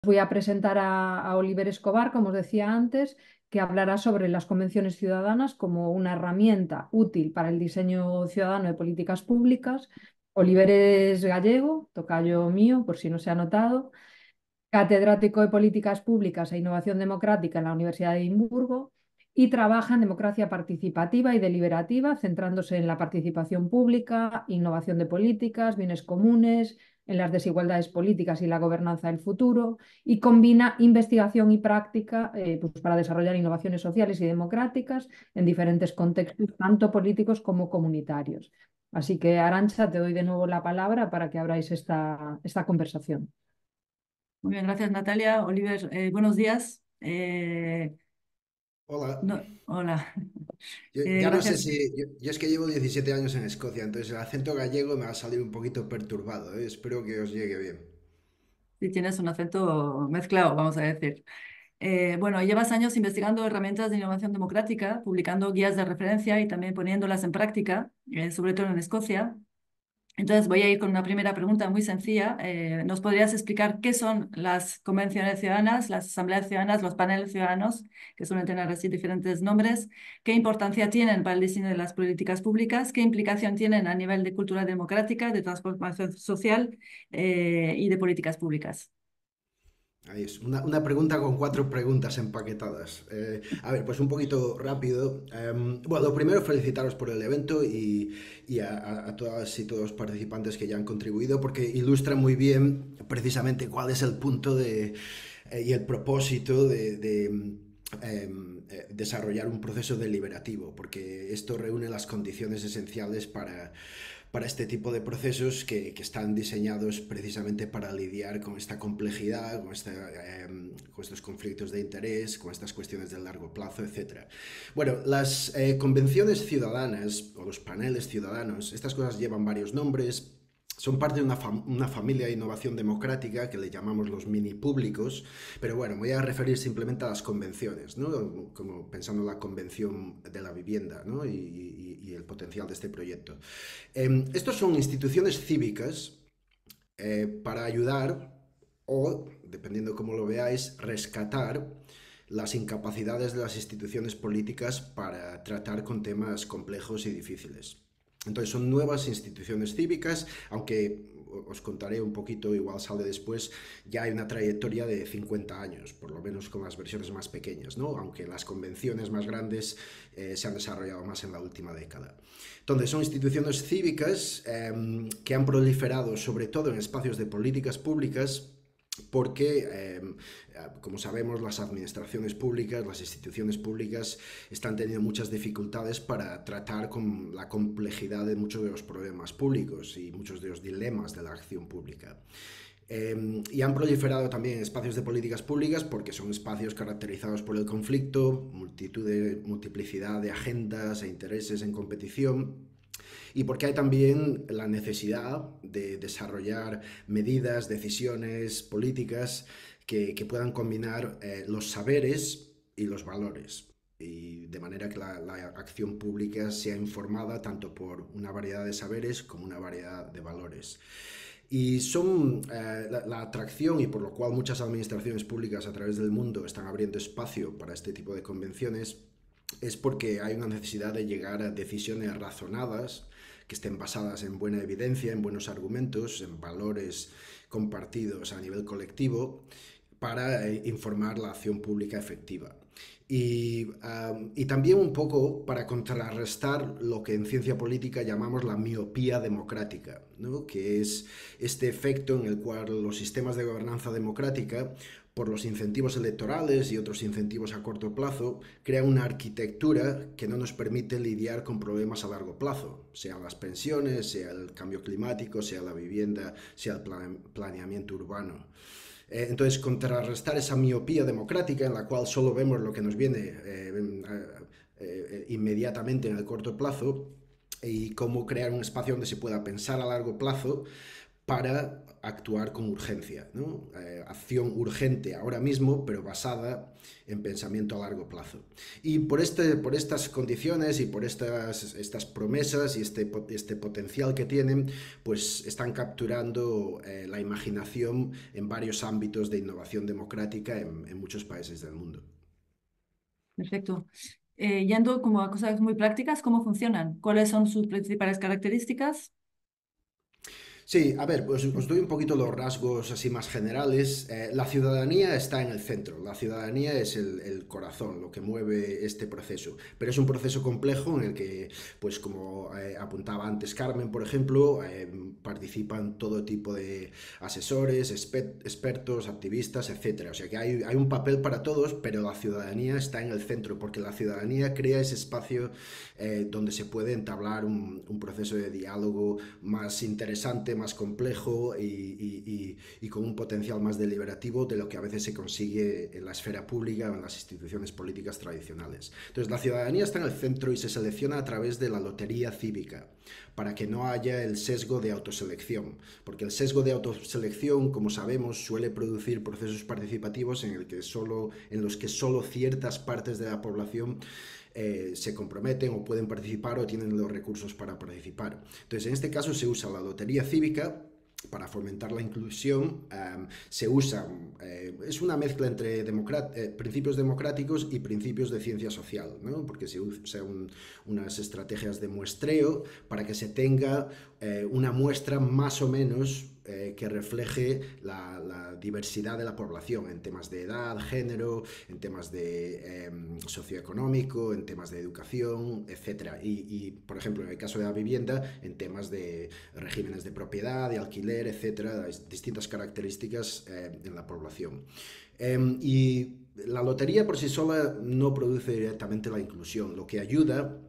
Voy a presentar a Oliver Escobar, como os decía antes, que hablará sobre las convenciones ciudadanas como una herramienta útil para el diseño ciudadano de políticas públicas. Oliver es gallego, tocayo mío, por si no se ha notado, catedrático de Políticas Públicas e Innovación Democrática en la Universidad de Edimburgo y trabaja en democracia participativa y deliberativa, centrándose en la participación pública, innovación de políticas, bienes comunes, en las desigualdades políticas y la gobernanza del futuro, y combina investigación y práctica pues para desarrollar innovaciones sociales y democráticas en diferentes contextos, tanto políticos como comunitarios. Así que, Arantxa, te doy de nuevo la palabra para que abráis esta conversación. Muy bien, gracias Natalia. Oliver, buenos días. Hola, Hola. ya no sé Gracias si... Yo es que llevo 17 años en Escocia, entonces el acento gallego me va a salir un poquito perturbado, ¿eh? Espero que os llegue bien. si tienes un acento mezclado, vamos a decir. Bueno, llevas años investigando herramientas de innovación democrática, publicando guías de referencia y también poniéndolas en práctica, sobre todo en Escocia. Entonces voy a ir con una primera pregunta muy sencilla. ¿Nos podrías explicar qué son las convenciones ciudadanas, las asambleas ciudadanas, los paneles ciudadanos, que suelen tener así diferentes nombres? ¿Qué importancia tienen para el diseño de las políticas públicas? ¿Qué implicación tienen a nivel de cultura democrática, de transformación social y de políticas públicas? Ahí es, una pregunta con cuatro preguntas empaquetadas. A ver, pues un poquito rápido. Bueno, lo primero, felicitaros por el evento y a todas y todos los participantes que ya han contribuido, porque ilustra muy bien precisamente cuál es el punto y el propósito de desarrollar un proceso deliberativo, porque esto reúne las condiciones esenciales para este tipo de procesos que están diseñados precisamente para lidiar con esta complejidad, con estos conflictos de interés, con estas cuestiones de largo plazo, etcétera. Bueno, las convenciones ciudadanas o los paneles ciudadanos, estas cosas llevan varios nombres. Son parte de una familia de innovación democrática que le llamamos los mini públicos, pero bueno, voy a referir simplemente a las convenciones, ¿no? Como pensando en la convención de la vivienda, ¿no? Y el potencial de este proyecto. Estos son instituciones cívicas para ayudar o, dependiendo cómo lo veáis, rescatar las incapacidades de las instituciones políticas para tratar con temas complejos y difíciles. Entonces son nuevas instituciones cívicas, aunque os contaré un poquito, igual sale después, ya hay una trayectoria de 50 años, por lo menos con las versiones más pequeñas, ¿no? Aunque las convenciones más grandes se han desarrollado más en la última década. Entonces son instituciones cívicas que han proliferado sobre todo en espacios de políticas públicas porque, como sabemos, las administraciones públicas, las instituciones públicas están teniendo muchas dificultades para tratar con la complejidad de muchos de los problemas públicos y muchos de los dilemas de la acción pública. Y han proliferado también espacios de políticas públicas porque son espacios caracterizados por el conflicto, multiplicidad de agendas e intereses en competición, y porque hay también la necesidad de desarrollar medidas, decisiones, políticas que puedan combinar los saberes y los valores. Y de manera que la acción pública sea informada tanto por una variedad de saberes como una variedad de valores. Y son la atracción y por lo cual muchas administraciones públicas a través del mundo están abriendo espacio para este tipo de convenciones es porque hay una necesidad de llegar a decisiones razonadas que estén basadas en buena evidencia, en buenos argumentos, en valores compartidos a nivel colectivo para informar la acción pública efectiva. Y también un poco para contrarrestar lo que en ciencia política llamamos la miopía democrática, ¿no? Que es este efecto en el cual los sistemas de gobernanza democrática, por los incentivos electorales y otros incentivos a corto plazo, crean una arquitectura que no nos permite lidiar con problemas a largo plazo, sean las pensiones, sea el cambio climático, sea la vivienda, sea el planeamiento urbano. Entonces, contrarrestar esa miopía democrática en la cual solo vemos lo que nos viene inmediatamente en el corto plazo y cómo crear un espacio donde se pueda pensar a largo plazo para actuar con urgencia, ¿no? Acción urgente ahora mismo, pero basada en pensamiento a largo plazo. Y por estas condiciones y por estas promesas y este potencial que tienen, pues están capturando la imaginación en varios ámbitos de innovación democrática en muchos países del mundo. Perfecto. Yendo como a cosas muy prácticas, ¿cómo funcionan? ¿Cuáles son sus principales características? Sí, a ver, pues os doy un poquito los rasgos así más generales. La ciudadanía está en el centro, la ciudadanía es el corazón, lo que mueve este proceso, pero es un proceso complejo en el que, pues como apuntaba antes Carmen, por ejemplo, participan todo tipo de asesores, expertos, activistas, etcétera. O sea que hay un papel para todos, pero la ciudadanía está en el centro, porque la ciudadanía crea ese espacio donde se puede entablar un proceso de diálogo más interesante, más complejo y con un potencial más deliberativo de lo que a veces se consigue en la esfera pública o en las instituciones políticas tradicionales. Entonces, la ciudadanía está en el centro y se selecciona a través de la lotería cívica, para que no haya el sesgo de autoselección, porque el sesgo de autoselección, como sabemos, suele producir procesos participativos en los que solo ciertas partes de la población se comprometen o pueden participar o tienen los recursos para participar. Entonces, en este caso se usa la lotería cívica para fomentar la inclusión. Se usa, es una mezcla entre principios democráticos y principios de ciencia social, ¿no? Porque se usan unas estrategias de muestreo para que se tenga una muestra más o menos que refleje la diversidad de la población en temas de edad, género, en temas de socioeconómico, en temas de educación, etc. Y, por ejemplo, en el caso de la vivienda, en temas de regímenes de propiedad, de alquiler, etc., distintas características en la población. Y la lotería por sí sola no produce directamente la inclusión. Lo que ayuda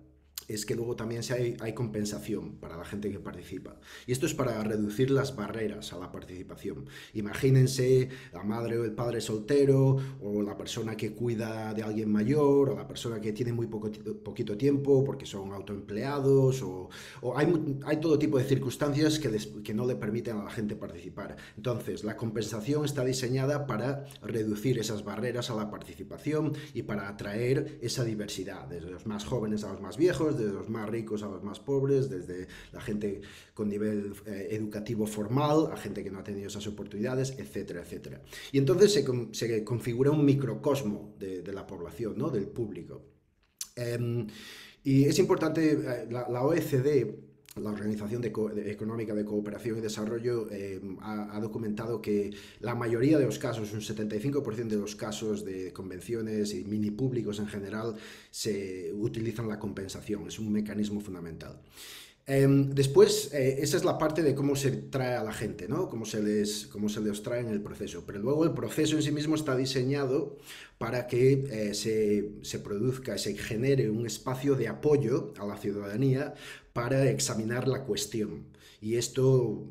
es que luego también hay compensación para la gente que participa. Y esto es para reducir las barreras a la participación. Imagínense la madre o el padre soltero, o la persona que cuida de alguien mayor, o la persona que tiene muy poquito tiempo porque son autoempleados, o hay todo tipo de circunstancias que no le permiten a la gente participar. Entonces, la compensación está diseñada para reducir esas barreras a la participación y para atraer esa diversidad, desde los más jóvenes a los más viejos, desde los más ricos a los más pobres, desde la gente con nivel educativo formal a gente que no ha tenido esas oportunidades, etcétera, etcétera. Y entonces se configura un microcosmo de la población, ¿no? Del público. Y es importante, la OECD, la Organización Económica de Cooperación y Desarrollo, ha documentado que la mayoría de los casos, un 75% de los casos de convenciones y mini públicos en general, se utilizan la compensación, es un mecanismo fundamental. Después, esa es la parte de cómo se trae a la gente, ¿no? Cómo se les trae en el proceso. Pero luego el proceso en sí mismo está diseñado para que se produzca, se genere un espacio de apoyo a la ciudadanía para examinar la cuestión. Y esto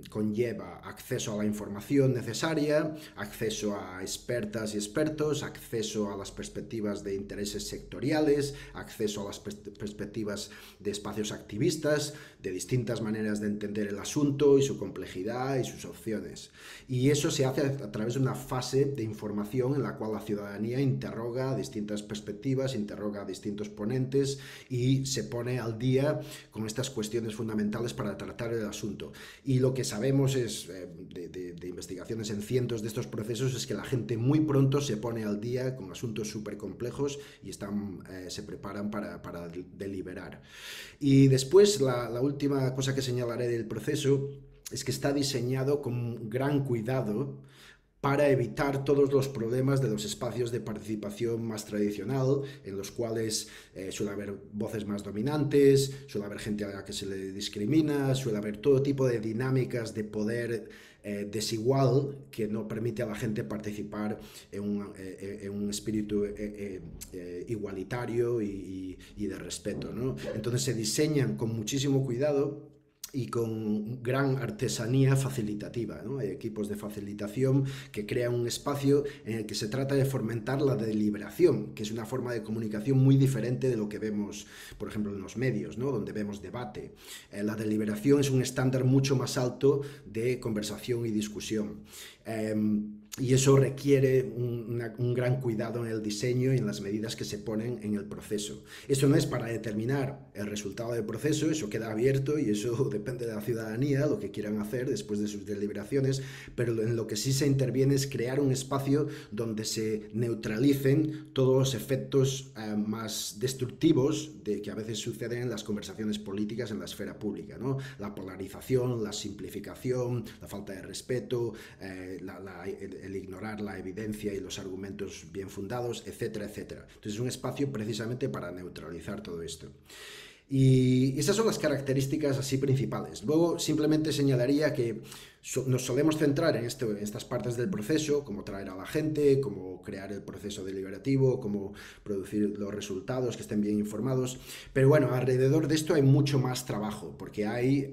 conlleva acceso a la información necesaria, acceso a expertas y expertos, acceso a las perspectivas de intereses sectoriales, acceso a las perspectivas de espacios activistas, de distintas maneras de entender el asunto y su complejidad y sus opciones. Y eso se hace a través de una fase de información en la cual la ciudadanía interroga distintas perspectivas, interroga a distintos ponentes y se pone al día con estas cuestiones fundamentales para tratar el asunto. Y lo que sabemos es, de investigaciones en cientos de estos procesos, es que la gente muy pronto se pone al día con asuntos súper complejos y se preparan para deliberar. Y después, la última cosa que señalaré del proceso es que está diseñado con gran cuidado para evitar todos los problemas de los espacios de participación más tradicional, en los cuales suele haber voces más dominantes, suele haber gente a la que se le discrimina, suele haber todo tipo de dinámicas de poder desigual que no permite a la gente participar en un espíritu igualitario y de respeto, ¿no? Entonces se diseñan con muchísimo cuidado y con gran artesanía facilitativa, ¿no? Hay equipos de facilitación que crean un espacio en el que se trata de fomentar la deliberación, que es una forma de comunicación muy diferente de lo que vemos, por ejemplo, en los medios, ¿no? Donde vemos debate. La deliberación es un estándar mucho más alto de conversación y discusión. Y eso requiere un gran cuidado en el diseño y en las medidas que se ponen en el proceso. Eso no es para determinar el resultado del proceso, eso queda abierto y eso depende de la ciudadanía, lo que quieran hacer después de sus deliberaciones, pero en lo que sí se interviene es crear un espacio donde se neutralicen todos los efectos más destructivos que a veces suceden en las conversaciones políticas en la esfera pública, ¿no? La polarización, la simplificación, la falta de respeto, el ignorar la evidencia y los argumentos bien fundados, etcétera, etcétera. Entonces es un espacio precisamente para neutralizar todo esto. Y esas son las características así principales. Luego simplemente señalaría que nos solemos centrar en estas partes del proceso, como traer a la gente, cómo crear el proceso deliberativo, cómo producir los resultados que estén bien informados. Pero bueno, alrededor de esto hay mucho más trabajo, porque hay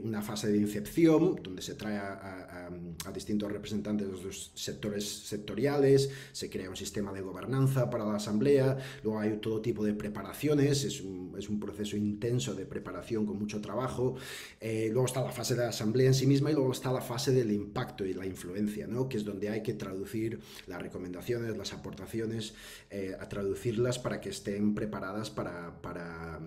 una fase de incepción, donde se trae a distintos representantes de los sectores sectoriales, se crea un sistema de gobernanza para la asamblea, luego hay todo tipo de preparaciones, es un proceso intenso de preparación con mucho trabajo, luego está la fase de la asamblea en sí misma y luego está la fase del impacto y la influencia, ¿no? Que es donde hay que traducir las recomendaciones, las aportaciones, a traducirlas para que estén preparadas para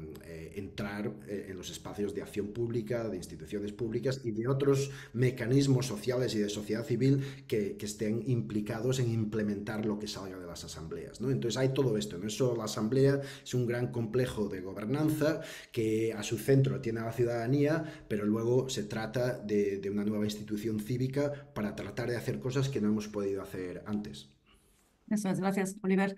entrar en los espacios de acción pública, de instituciones públicas y de otros mecanismos sociales y de sociedad civil que estén implicados en implementar lo que salga de las asambleas, ¿no? Entonces hay todo esto, no es solo la asamblea, es un gran complejo de gobernanza que a su centro tiene a la ciudadanía, pero luego se trata de una nueva institución cívica para tratar de hacer cosas que no hemos podido hacer antes. Eso es, gracias, Oliver.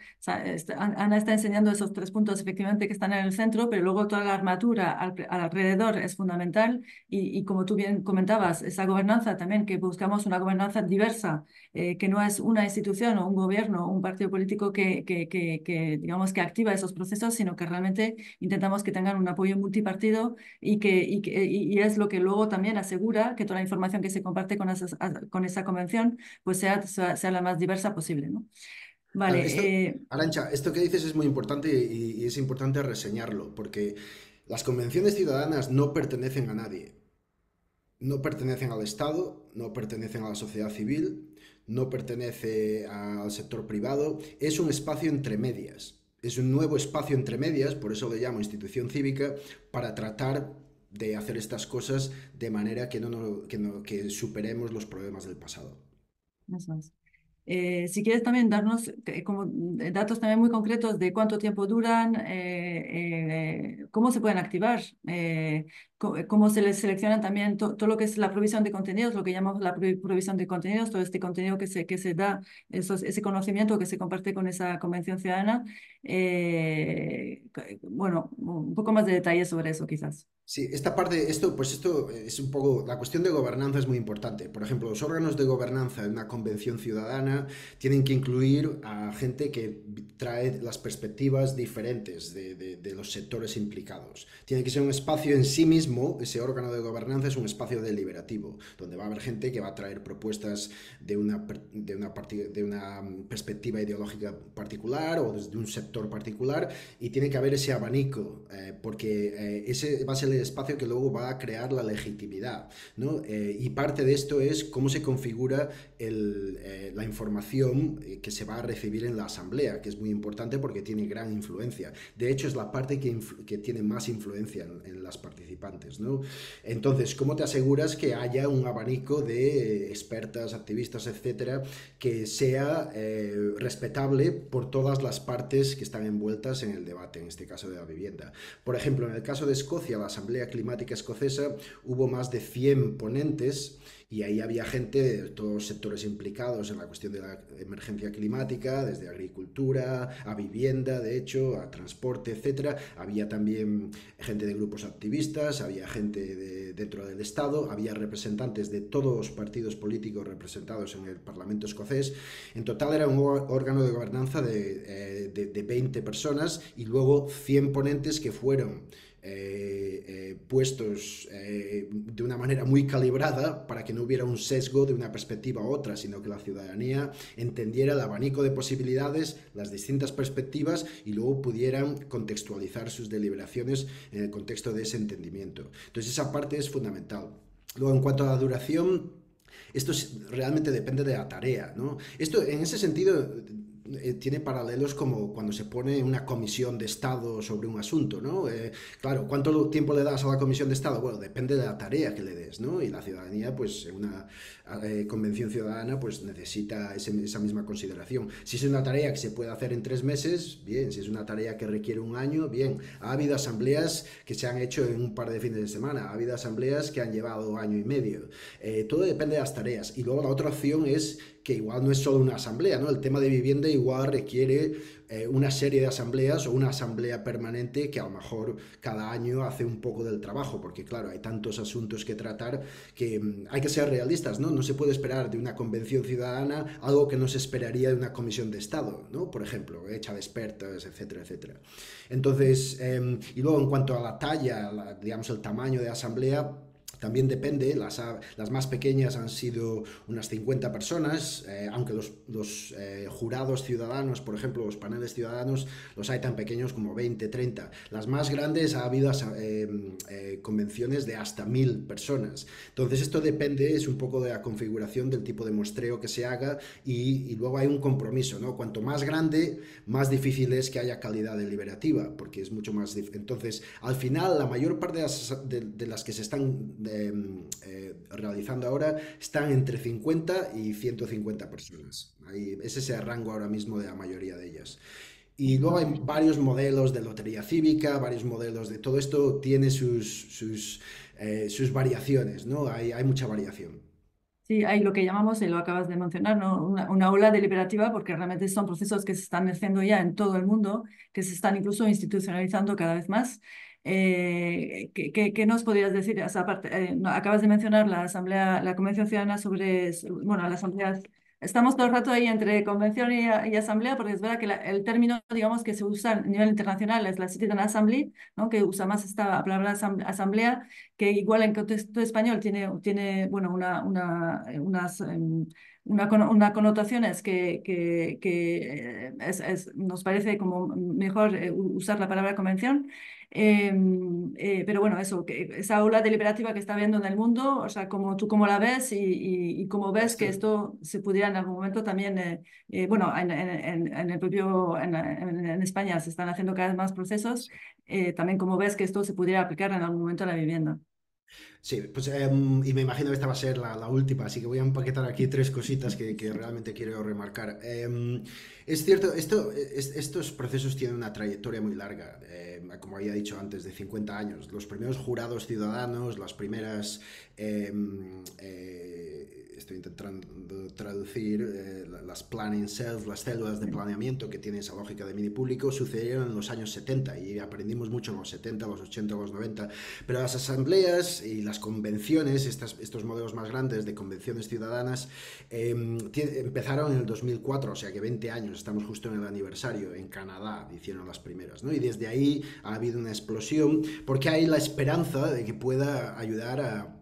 Ana está enseñando esos 3 puntos efectivamente que están en el centro, pero luego toda la armatura alrededor es fundamental y como tú bien comentabas, esa gobernanza también, que buscamos una gobernanza diversa, que no es una institución o un gobierno o un partido político digamos, que activa esos procesos, sino que realmente intentamos que tengan un apoyo multipartido y es lo que luego también asegura que toda la información que se comparte con esa convención pues sea la más diversa posible, ¿no? Claro, Vale, Arantxa, esto que dices es muy importante y es importante reseñarlo, porque las convenciones ciudadanas no pertenecen a nadie, no pertenecen al Estado, no pertenecen a la sociedad civil, no pertenece al sector privado, es un espacio entre medias, es un nuevo espacio entre medias, por eso le llamo institución cívica, para tratar de hacer estas cosas de manera que superemos los problemas del pasado. eso es. Si quieres también darnos como datos también muy concretos de cuánto tiempo duran, cómo se pueden activar, cómo se les selecciona también todo lo que es la provisión de contenidos, lo que llamamos la provisión de contenidos, todo este contenido que se da, ese conocimiento que se comparte con esa convención ciudadana. Bueno, un poco más de detalles sobre eso quizás. Sí, esta parte, esto es un poco, la cuestión de gobernanza es muy importante. Por ejemplo, los órganos de gobernanza de una convención ciudadana tienen que incluir a gente que trae las perspectivas diferentes de los sectores implicados. Tiene que ser un espacio en sí mismo, ese órgano de gobernanza es un espacio deliberativo, donde va a haber gente que va a traer propuestas de una perspectiva ideológica particular o desde un sector particular, y tiene que haber ese abanico, porque ese va a ser el espacio que luego va a crear la legitimidad, ¿no? Y parte de esto es cómo se configura la información que se va a recibir en la asamblea, que es muy importante porque tiene gran influencia. De hecho, es la parte que tiene más influencia en las participantes, ¿no? Entonces, ¿cómo te aseguras que haya un abanico de expertas, activistas, etcétera, que sea respetable por todas las partes que están envueltas en el debate, en este caso de la vivienda? Por ejemplo, en el caso de Escocia, la Asamblea Climática Escocesa, hubo más de 100 ponentes y ahí había gente de todos los sectores implicados en la cuestión de la emergencia climática, desde agricultura a vivienda, de hecho, a transporte, etcétera. Había también gente de grupos activistas, había gente dentro del Estado, había representantes de todos los partidos políticos representados en el Parlamento escocés. En total era un órgano de gobernanza de 20 personas y luego 100 ponentes que fueron puestos de una manera muy calibrada para que no hubiera un sesgo de una perspectiva a otra, sino que la ciudadanía entendiera el abanico de posibilidades, las distintas perspectivas y luego pudieran contextualizar sus deliberaciones en el contexto de ese entendimiento. Entonces esa parte es fundamental. Luego, en cuanto a la duración, esto realmente depende de la tarea, ¿no? Esto, en ese sentido, tiene paralelos como cuando se pone una comisión de Estado sobre un asunto, ¿no? Claro, ¿cuánto tiempo le das a la comisión de Estado? Bueno, depende de la tarea que le des, ¿no? Y la ciudadanía, pues, en una convención ciudadana, pues, necesita esa misma consideración. Si es una tarea que se puede hacer en 3 meses, bien. Si es una tarea que requiere un año, bien. Ha habido asambleas que se han hecho en un par de fines de semana, ha habido asambleas que han llevado año y medio. Todo depende de las tareas. Y luego la otra opción es que igual no es solo una asamblea, ¿no? El tema de vivienda igual requiere una serie de asambleas o una asamblea permanente que a lo mejor cada año hace un poco del trabajo, porque claro, hay tantos asuntos que tratar que hay que ser realistas, ¿no? No se puede esperar de una convención ciudadana algo que no se esperaría de una comisión de Estado, ¿no? Por ejemplo, hecha de expertos, etcétera, etcétera. Entonces, y luego en cuanto a la talla, digamos el tamaño de asamblea, también depende, las más pequeñas han sido unas 50 personas, aunque los jurados ciudadanos, por ejemplo, los paneles ciudadanos, los hay tan pequeños como 20, 30. Las más grandes ha habido convenciones de hasta 1000 personas. Entonces esto depende, es un poco de la configuración del tipo de muestreo que se haga y luego hay un compromiso, ¿no? Cuanto más grande, más difícil es que haya calidad deliberativa, porque es mucho más difícil. Entonces, al final, la mayor parte de las que se están realizando ahora están entre 50 y 150 personas. Es ese rango ahora mismo de la mayoría de ellas. Y luego hay varios modelos de lotería cívica, varios modelos de todo esto, tiene sus variaciones, ¿no? Hay mucha variación. Sí, hay lo que llamamos, y lo acabas de mencionar, ¿no? Una ola deliberativa, porque realmente son procesos que se están haciendo ya en todo el mundo, que se están incluso institucionalizando cada vez más. ¿Qué nos podrías decir? O sea, aparte, acabas de mencionar la Asamblea, la Convención Ciudadana sobre, bueno, la Asamblea. Estamos todo el rato ahí entre convención y asamblea, porque es verdad que el término, digamos, que se usa a nivel internacional es la Citizen Assembly, ¿no? Que usa más esta palabra asamblea, que igual en contexto español tiene bueno, una connotaciones que nos parece como mejor usar la palabra convención. Pero bueno, eso, esa ola deliberativa que está habiendo en el mundo, o sea, tú cómo la ves y cómo ves que esto se pudiera en algún momento también, bueno, en el propio, en España se están haciendo cada vez más procesos, también cómo ves que esto se pudiera aplicar en algún momento a la vivienda. Sí, pues y me imagino que esta va a ser la última, así que voy a empaquetar aquí 3 cositas que realmente quiero remarcar. Es cierto, estos procesos tienen una trayectoria muy larga, como había dicho antes, de 50 años. Los primeros jurados ciudadanos, las primeras... estoy intentando traducir las planning cells, las células de planeamiento que tienen esa lógica de mini público, sucedieron en los años 70 y aprendimos mucho en los 70, los 80, los 90, pero las asambleas y las convenciones, estos modelos más grandes de convenciones ciudadanas, empezaron en el 2004, o sea que 20 años, estamos justo en el aniversario, en Canadá hicieron las primeras, ¿no? Y desde ahí ha habido una explosión porque hay la esperanza de que pueda ayudar a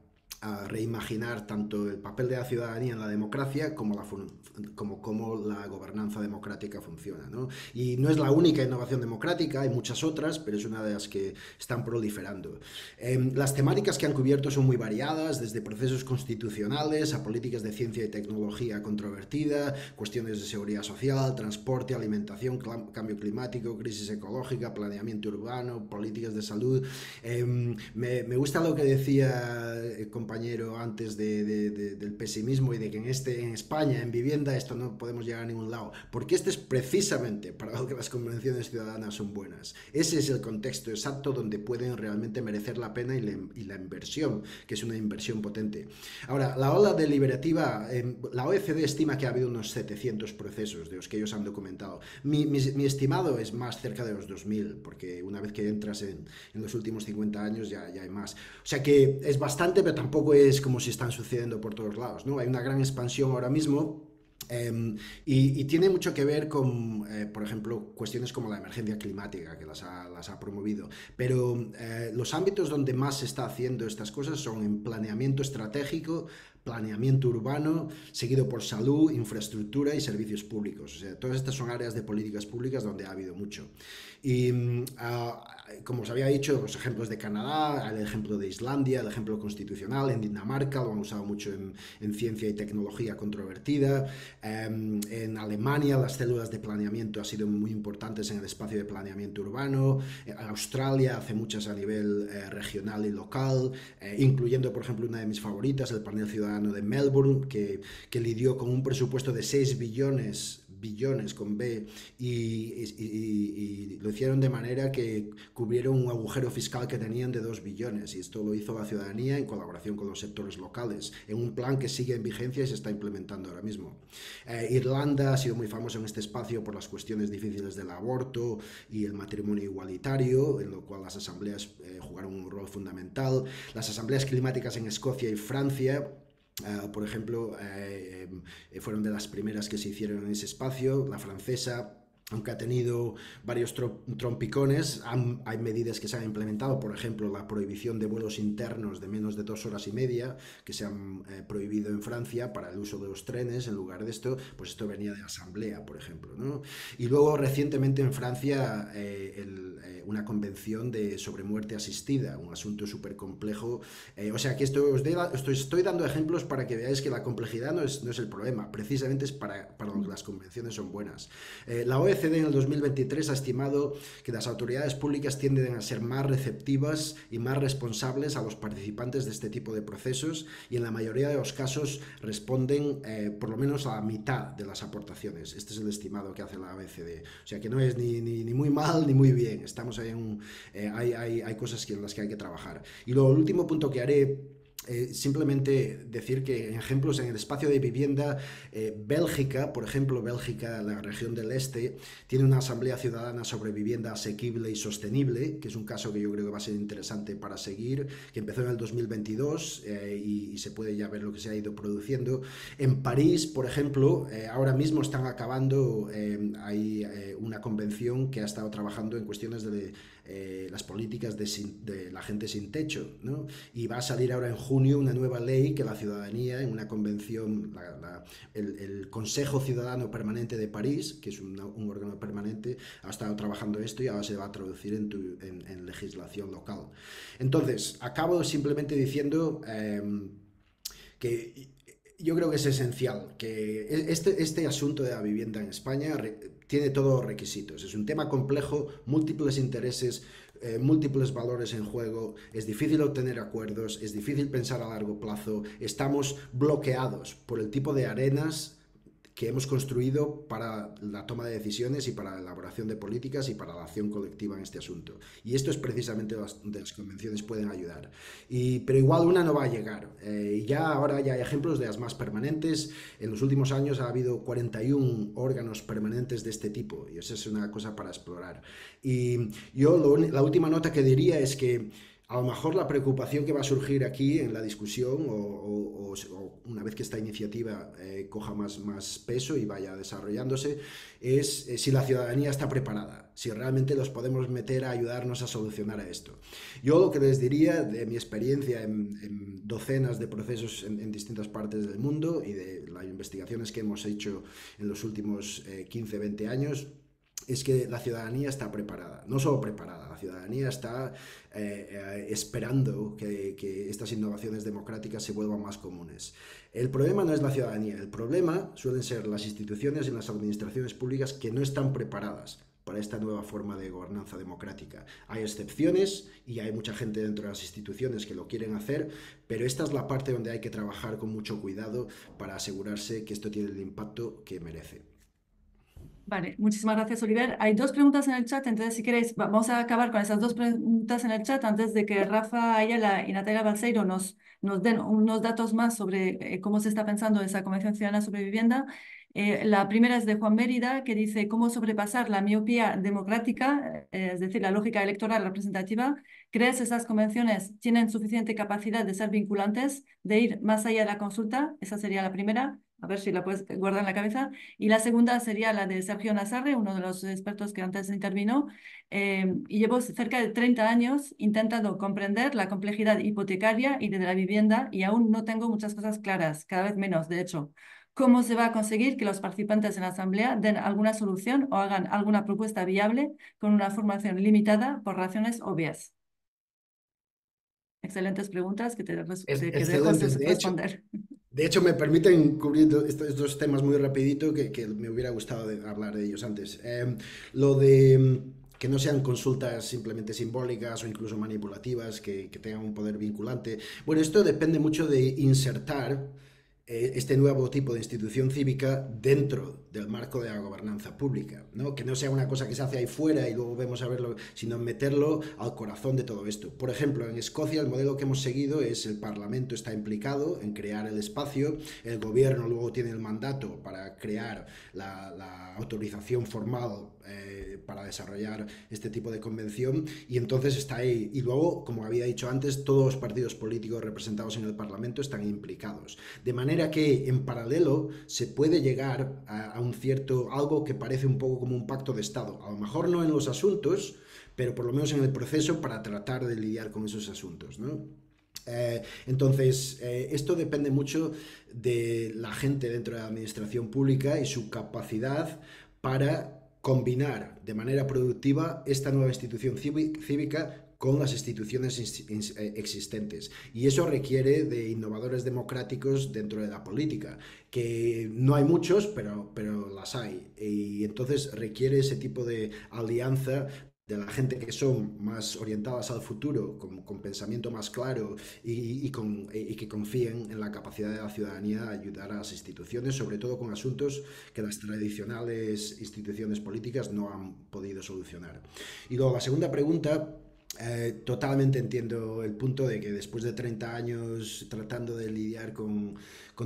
reimaginar tanto el papel de la ciudadanía en la democracia como la gobernanza democrática funciona, ¿no? Y no es la única innovación democrática, hay muchas otras, pero es una de las que están proliferando. Las temáticas que han cubierto son muy variadas, desde procesos constitucionales a políticas de ciencia y tecnología controvertida, cuestiones de seguridad social, transporte, alimentación, cambio climático, crisis ecológica, planeamiento urbano, políticas de salud. Me gusta lo que decía el compañero antes del pesimismo y de que en España, en vivienda, esto no podemos llegar a ningún lado, porque este es precisamente para lo que las convenciones ciudadanas son buenas. Ese es el contexto exacto donde pueden realmente merecer la pena y la inversión, que es una inversión potente. Ahora, la ola deliberativa, la OECD estima que ha habido unos 700 procesos de los que ellos han documentado. Mi estimado es más cerca de los 2000, porque una vez que entras en los últimos 50 años ya hay más. O sea que es bastante, pero tampoco es como si están sucediendo por todos lados, ¿no? Hay una gran expansión ahora mismo. Y tiene mucho que ver con, por ejemplo, cuestiones como la emergencia climática, que las ha promovido. Pero los ámbitos donde más se está haciendo estas cosas son en planeamiento estratégico, planeamiento urbano, seguido por salud, infraestructura y servicios públicos. O sea, todas estas son áreas de políticas públicas donde ha habido mucho. Y como os había dicho, los ejemplos de Canadá, el ejemplo de Islandia, el ejemplo constitucional, en Dinamarca lo han usado mucho en ciencia y tecnología controvertida. En Alemania las células de planeamiento han sido muy importantes en el espacio de planeamiento urbano. Australia hace muchas a nivel regional y local, incluyendo por ejemplo una de mis favoritas, el panel ciudadano de Melbourne, que lidió con un presupuesto de 6 billones con B y lo hicieron de manera que cubrieron un agujero fiscal que tenían de 2 billones y esto lo hizo la ciudadanía en colaboración con los sectores locales en un plan que sigue en vigencia y se está implementando ahora mismo. Irlanda ha sido muy famoso en este espacio por las cuestiones difíciles del aborto y el matrimonio igualitario, en lo cual las asambleas jugaron un rol fundamental. Las asambleas climáticas en Escocia y Francia, por ejemplo, fueron de las primeras que se hicieron en ese espacio. La francesa, aunque ha tenido varios trompicones, hay medidas que se han implementado, por ejemplo, la prohibición de vuelos internos de menos de 2 horas y media, que se han prohibido en Francia para el uso de los trenes. En lugar de esto, pues esto venía de la Asamblea, por ejemplo, ¿no? Y luego, recientemente en Francia, una convención sobre muerte asistida, un asunto súper complejo. O sea que estoy dando ejemplos para que veáis que la complejidad no es el problema, precisamente es para lo que las convenciones son buenas. La OECD en el 2023 ha estimado que las autoridades públicas tienden a ser más receptivas y más responsables a los participantes de este tipo de procesos y en la mayoría de los casos responden por lo menos a la mitad de las aportaciones. Este es el estimado que hace la OECD. O sea que no es ni muy mal ni muy bien. Estamos ahí hay cosas en las que hay que trabajar. Y luego el último punto que haré, simplemente decir que ejemplos en el espacio de vivienda, Bélgica, por ejemplo, Bélgica, la región del este, tiene una asamblea ciudadana sobre vivienda asequible y sostenible, que es un caso que yo creo que va a ser interesante para seguir, que empezó en el 2022 y se puede ya ver lo que se ha ido produciendo. En París, por ejemplo, ahora mismo están acabando, hay una convención que ha estado trabajando en cuestiones de las políticas de la gente sin techo, ¿no? Y va a salir ahora en junio una nueva ley que la ciudadanía, en una convención, el Consejo Ciudadano Permanente de París, que es un órgano permanente, ha estado trabajando esto y ahora se va a traducir en legislación local. Entonces, acabo simplemente diciendo que yo creo que es esencial que este asunto de la vivienda en España tiene todos los requisitos. Es un tema complejo, múltiples intereses, múltiples valores en juego, es difícil obtener acuerdos, es difícil pensar a largo plazo, estamos bloqueados por el tipo de arenas que hemos construido para la toma de decisiones y para la elaboración de políticas y para la acción colectiva en este asunto. Y esto es precisamente donde las convenciones pueden ayudar. Pero igual una no va a llegar. Ahora ya hay ejemplos de las más permanentes. En los últimos años ha habido 41 órganos permanentes de este tipo y eso es una cosa para explorar. Y yo la última nota que diría es que a lo mejor la preocupación que va a surgir aquí en la discusión o una vez que esta iniciativa coja más peso y vaya desarrollándose es si la ciudadanía está preparada, si realmente los podemos meter a ayudarnos a solucionar esto. Yo lo que les diría de mi experiencia en docenas de procesos en distintas partes del mundo y de las investigaciones que hemos hecho en los últimos 15-20 años, es que la ciudadanía está preparada, no solo preparada, la ciudadanía está esperando que estas innovaciones democráticas se vuelvan más comunes. El problema no es la ciudadanía, el problema suelen ser las instituciones y las administraciones públicas que no están preparadas para esta nueva forma de gobernanza democrática. Hay excepciones y hay mucha gente dentro de las instituciones que lo quieren hacer, pero esta es la parte donde hay que trabajar con mucho cuidado para asegurarse que esto tiene el impacto que merece. Vale, muchísimas gracias, Oliver. Hay dos preguntas en el chat, entonces si queréis, vamos a acabar con esas dos preguntas en el chat antes de que Rafa Ayala y Natalia Balseiro nos den unos datos más sobre cómo se está pensando esa Convención Ciudadana sobre Vivienda. La primera es de Juan Mérida, que dice cómo sobrepasar la miopía democrática, es decir, la lógica electoral representativa. ¿Crees esas convenciones tienen suficiente capacidad de ser vinculantes, de ir más allá de la consulta? Esa sería la primera. A ver si la puedes guardar en la cabeza. Y la segunda sería la de Sergio Nassarre, uno de los expertos que antes intervino. Y llevo cerca de 30 años intentando comprender la complejidad hipotecaria y de la vivienda y aún no tengo muchas cosas claras, cada vez menos, de hecho. ¿Cómo se va a conseguir que los participantes en la asamblea den alguna solución o hagan alguna propuesta viable con una formación limitada por razones obvias? Excelentes preguntas que Es que dejo sin excelentes. responder. De hecho, me permiten cubrir estos dos temas muy rapidito que me hubiera gustado hablar de ellos antes. Lo de que no sean consultas simplemente simbólicas o incluso manipulativas, que tengan un poder vinculante. Bueno, esto depende mucho de insertar este nuevo tipo de institución cívica dentro del marco de la gobernanza pública, ¿no? Que no sea una cosa que se hace ahí fuera y luego vemos a verlo, sino meterlo al corazón de todo esto. Por ejemplo, en Escocia el modelo que hemos seguido es el Parlamento está implicado en crear el espacio, el gobierno luego tiene el mandato para crear la autorización formal para desarrollar este tipo de convención y entonces está ahí. Y luego, como había dicho antes, todos los partidos políticos representados en el Parlamento están implicados. De manera que en paralelo se puede llegar a un cierto, algo que parece un poco como un pacto de Estado. A lo mejor no en los asuntos, pero por lo menos en el proceso para tratar de lidiar con esos asuntos, ¿no? Entonces, esto depende mucho de la gente dentro de la administración pública y su capacidad para combinar de manera productiva esta nueva institución cívica con las instituciones existentes. Y eso requiere de innovadores democráticos dentro de la política, que no hay muchos, pero las hay. Y entonces requiere ese tipo de alianza de la gente que son más orientadas al futuro, con pensamiento más claro y que confíen en la capacidad de la ciudadanía de ayudar a las instituciones, sobre todo con asuntos que las tradicionales instituciones políticas no han podido solucionar. Y luego la segunda pregunta. Totalmente entiendo el punto de que después de 30 años tratando de lidiar con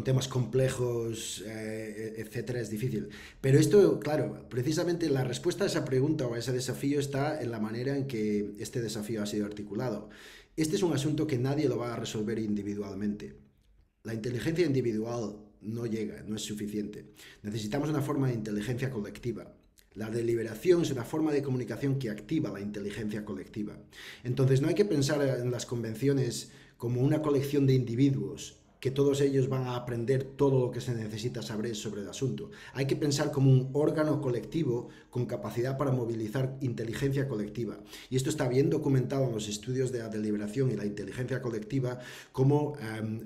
temas complejos, etcétera, es difícil. Pero esto, claro, precisamente la respuesta a esa pregunta o a ese desafío está en la manera en que este desafío ha sido articulado. Este es un asunto que nadie lo va a resolver individualmente. La inteligencia individual no llega, no es suficiente. Necesitamos una forma de inteligencia colectiva. La deliberación es una forma de comunicación que activa la inteligencia colectiva. Entonces no hay que pensar en las convenciones como una colección de individuos que todos ellos van a aprender todo lo que se necesita saber sobre el asunto. Hay que pensar como un órgano colectivo con capacidad para movilizar inteligencia colectiva. Y esto está bien documentado en los estudios de la deliberación y la inteligencia colectiva, como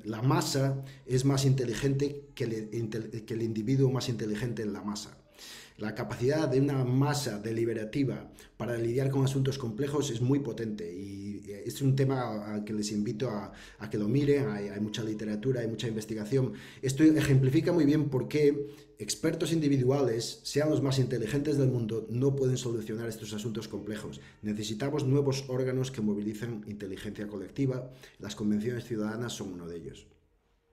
la masa es más inteligente que el individuo más inteligente en la masa. La capacidad de una masa deliberativa para lidiar con asuntos complejos es muy potente y es un tema al que les invito a que lo miren. Hay mucha literatura, hay mucha investigación. Esto ejemplifica muy bien por qué expertos individuales, sean los más inteligentes del mundo, no pueden solucionar estos asuntos complejos. Necesitamos nuevos órganos que movilicen inteligencia colectiva. Las convenciones ciudadanas son uno de ellos.